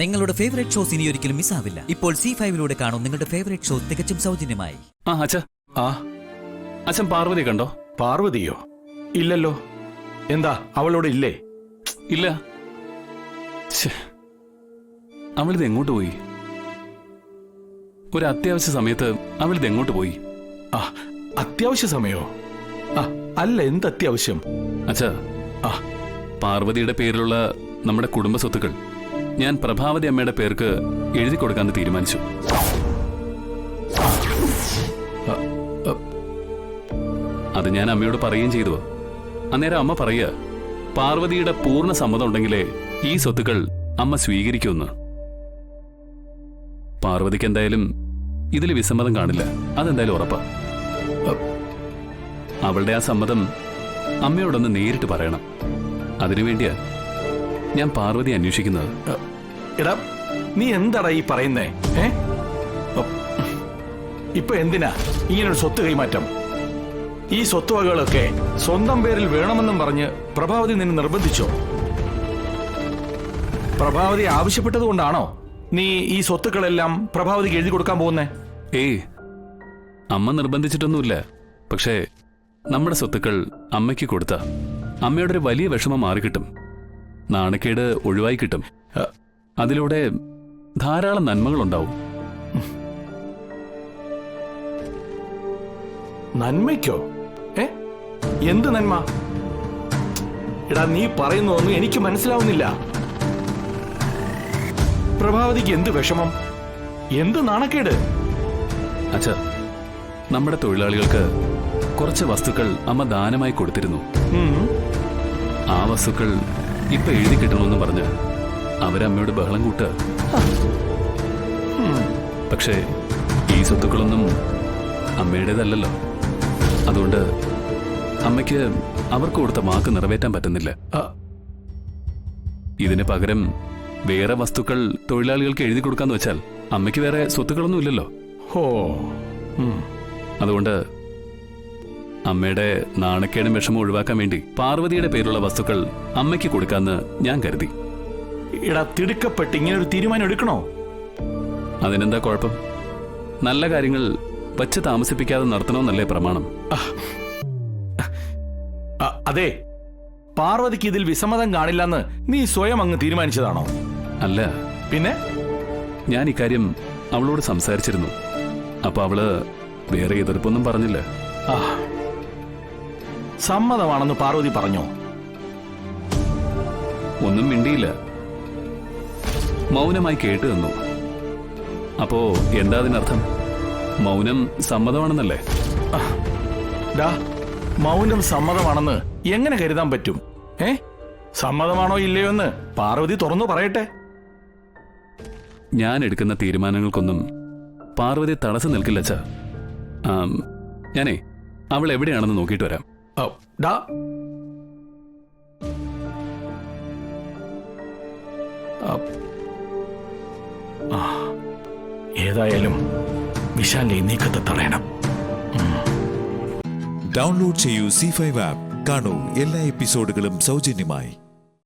നിങ്ങളുടെ favourite shows ഇനി ഒരിക്കലും മിസ്സാവില്ല. ഇപ്പോൾ C5 കാണും നിങ്ങളുടെ ഫേവറേറ്റ് ഷോ തികച്ചും സൗജന്യമായി. അച്ഛൻ പാർവതി കണ്ടോ? പാർവതിയോ? ഇല്ലല്ലോ. എന്താ അവളോട് ഇല്ലേ? ഇല്ല. അവളിത് എങ്ങോട്ട് പോയി? ഒരു അത്യാവശ്യ സമയത്ത് അവളിത് എങ്ങോട്ട് പോയി? അത്യാവശ്യ സമയോ? അല്ല, എന്ത് അത്യാവശ്യം? അച്ഛാ, പാർവതിയുടെ പേരിലുള്ള നമ്മുടെ കുടുംബ സ്വത്തുക്കൾ ഞാൻ പ്രഭാവതി അമ്മയുടെ പേർക്ക് എഴുതി കൊടുക്കാന്ന് തീരുമാനിച്ചു. അത് ഞാൻ അമ്മയോട് പറയുകയും ചെയ്തു. അന്നേരം അമ്മ പറയുക, പാർവതിയുടെ പൂർണ്ണ സമ്മതം ഉണ്ടെങ്കിലേ ഈ സ്വത്തുക്കൾ അമ്മ സ്വീകരിക്കുമെന്ന്. പാർവതിക്ക് എന്തായാലും ഇതിൽ വിസമ്മതം കാണില്ല, അതെന്തായാലും ഉറപ്പാ. അവളുടെ ആ സമ്മതം അമ്മയോടൊന്ന് നേരിട്ട് പറയണം. അതിനുവേണ്ടിയാ ഞാൻ പാർവതി അന്വേഷിക്കുന്നത്. എടാ, നീ എന്താടാ ഈ പറയുന്നേ? ഇപ്പൊ എന്തിനാ ഇങ്ങനൊരു സ്വത്ത് കൈമാറ്റം? ഈ സ്വത്തുവകകളൊക്കെ സ്വന്തം പേരിൽ വേണമെന്നും പറഞ്ഞ് പ്രഭാവതി നിന്നെ നിർബന്ധിച്ചോ? പ്രഭാവതി ആവശ്യപ്പെട്ടത് കൊണ്ടാണോ നീ ഈ സ്വത്തുക്കളെല്ലാം പ്രഭാവതിക്ക് എഴുതി കൊടുക്കാൻ പോകുന്നേ? അമ്മ നിർബന്ധിച്ചിട്ടൊന്നുമില്ല. പക്ഷേ നമ്മുടെ സ്വത്തുക്കൾ അമ്മയ്ക്ക് കൊടുത്ത അമ്മയുടെ ഒരു വലിയ വിഷമം മാറിക്കിട്ടും, നാണക്കേട് ഒഴിവായി കിട്ടും. അതിലൂടെ ധാരാളം നന്മകളുണ്ടാവും. നന്മയ്ക്കോ? എന്ത് നന്മ? എടാ, നീ പറയുന്നതൊന്നും എനിക്ക് മനസ്സിലാവുന്നില്ല. പ്രഭാവതിക്ക് എന്ത് വിഷമം, എന്ത് നാണക്കേട്? അച്ഛാ, നമ്മുടെ തൊഴിലാളികൾക്ക് കുറച്ച് വസ്തുക്കൾ അമ്മ ദാനമായി കൊടുത്തിരുന്നു. ആ വസ്തുക്കൾ ഇപ്പൊ എഴുതി കിട്ടണമെന്ന് പറഞ്ഞ് അവരമ്മയോട് ബഹളം കൂട്ടുക. പക്ഷേ ഈ സ്വത്തുക്കളൊന്നും അമ്മയുടേതല്ലല്ലോ. അതുകൊണ്ട് അമ്മയ്ക്ക് അവർക്ക് കൊടുത്ത വാക്ക് നിറവേറ്റാൻ പറ്റുന്നില്ല. ഇതിന് പകരം വേറെ വസ്തുക്കൾ തൊഴിലാളികൾക്ക് എഴുതി കൊടുക്കാന്ന് വെച്ചാൽ അമ്മയ്ക്ക് വേറെ സ്വത്തുക്കളൊന്നും ഇല്ലല്ലോ. അതുകൊണ്ട് അമ്മയുടെ നാണക്കേടും വിഷമം ഒഴിവാക്കാൻ വേണ്ടി പാർവതിയുടെ പേരുള്ള വസ്തുക്കൾ അമ്മയ്ക്ക് കൊടുക്കാന്ന് ഞാൻ കരുതി. തിടുക്കപ്പെട്ട് ഇങ്ങനെ ഒരു തീരുമാനം എടുക്കണോ? അതിനെന്താ കുഴപ്പം? നല്ല കാര്യങ്ങൾ വച്ച് താമസിപ്പിക്കാതെ നടത്തണമെന്നല്ലേ പ്രമാണം? അതെ, പാർവതിക്ക് ഇതിൽ വിസമ്മതം കാണില്ലെന്ന് നീ സ്വയം അങ്ങ് തീരുമാനിച്ചതാണോ? അല്ല. പിന്നെ? ഞാൻ ഇക്കാര്യം അവളോട് സംസാരിച്ചിരുന്നു. അപ്പൊ അവള് വേറെ എതിർപ്പൊന്നും പറഞ്ഞില്ല. സമ്മതമാണെന്ന് പാർവതി പറഞ്ഞോ? ഒന്നും മിണ്ടിയില്ല, മൗനമായി കേട്ടു തന്നു. അപ്പോ എന്താ അതിനർത്ഥം? മൗനം സമ്മതമാണെന്നല്ലേ? മൗനം സമ്മതമാണെന്ന് എങ്ങനെ കരുതാൻ പറ്റും? സമ്മതമാണോ ഇല്ലയോ എന്ന് പാർവതി തുറന്നു പറയട്ടെ. ഞാൻ എടുക്കുന്ന തീരുമാനങ്ങൾക്കൊന്നും പാർവതി തടസ്സം നിൽക്കില്ല അച്ഛാ. ഞാനേ അവൾ എവിടെയാണെന്ന് നോക്കിയിട്ട് വരാം. ഏതായാലും വിശാലിനെ നീക്കത്തെ തടയണം. ഡൗൺലോഡ് ചെയ്യൂ C5 ആപ്പ്. കാണൂ എല്ലാ എപ്പിസോഡുകളും സൗജന്യമായി.